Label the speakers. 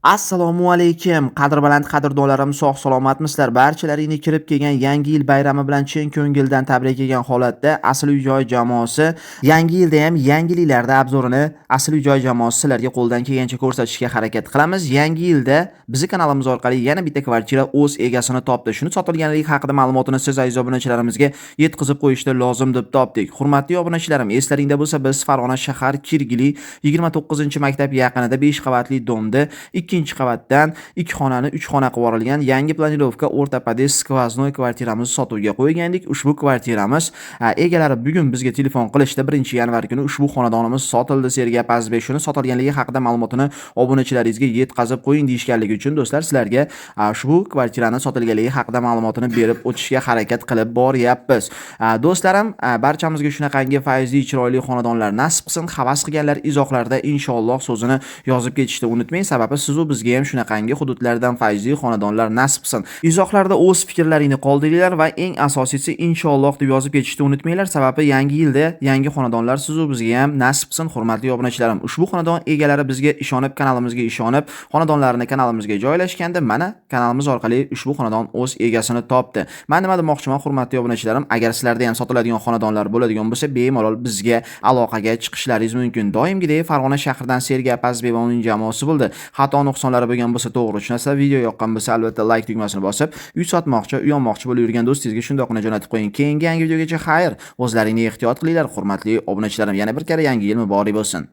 Speaker 1: Assalomu alaykum. Qadrbaland qadrdonlarim, sog' salomatmisizlar? Barchalaringni kirib kelgan yangi yil bayrami bilan chin ko'ngildan tabriklagan holatda Asl uy joy jamoasi yangi yilda ham yangiliklarda obzorini Asl uy joy jamoasi sizlarga qo'ldan kelgancha ko'rsatishga harakat qilamiz. Yangi yilda bizning kanalimiz orqali yana bitta kvartira o'z egasini topdi. Shuni sotilganligi haqida ma'lumotni siz aziz obunachilarimizga yetkazib qo'yishni lozim deb topdik. Hurmatli obunachilarim, eslaringda bo'lsa, biz Farg'ona shahar Kirgili 29-maktab yaqinida 5 qavatli domda ikkinchi qavatdan 2 xonani 3 xona qilib yuborilgan yangi planirovka o'rta podest skvoznoy kvartiramizni sotuvga qo'ygandik. Ushbu kvartiramiz egalari bugun bizga telefon qilishdi. 1-yanvar kuni ushbu xonadonimiz sotildi. Sergap Azizbek shuni sotilganligi haqida ma'lumotini obunachilaringizga yetkazib qo'ying deyishganligi uchun do'stlar, sizlarga ushbu kvartirani sotilganligi haqida ma'lumotini berib o'tishga harakat qilib boryapmiz. Do'stlarim, barchamizga shunaqangi fayzli, chiroyli xonadonlar nasib qilsin. Havas qilganlar izohlarda inshaalloh so'zini yozib ketishni unutmang. Sababi siz bizga ham shunaqangi hududlardan fayzli xonadonlar nasib qilsin. Izohlarda o'z fikrlaringni qoldiringlar va eng asosiysi inshaalloh deb yozib ketishni unutmanglar. Sababi yangi yilda yangi xonadonlar siz bizga ham nasib qilsin. Hurmatli obunachilarim, ushbu xonadon egalari bizga ishonib, kanalimizga ishonib, xonadonlarini kanalimizga joylashganda mana kanalimiz orqali ushbu xonadon o'z egasini topdi. Men nima demoqchiman, hurmatli obunachilarim, agar sizlarda ham sotiladigan xonadonlar bo'ladigan bo'lsa, bemalol bizga aloqaga chiqishlaringiz mumkin. Doimgidek Farg'ona shahridan Sergap Azizbek va uning jamoasi bo'ldi. Xato nuqsonlari bo'lgan bo'lsa to'g'ri tushunasiz. Video yoqqan bo'lsa albatta like tugmasini bosib, uy sotmoqchi, uy olmoqchi bo'lib yurgan do'stingizga shundoqgina jo'natib qo'ying. Keyingi yangi videogacha xayr. O'zlaringni ehtiyot qilinglar, hurmatli obunachilarim. Yana bir karra yangi yil muborak bo'lsin.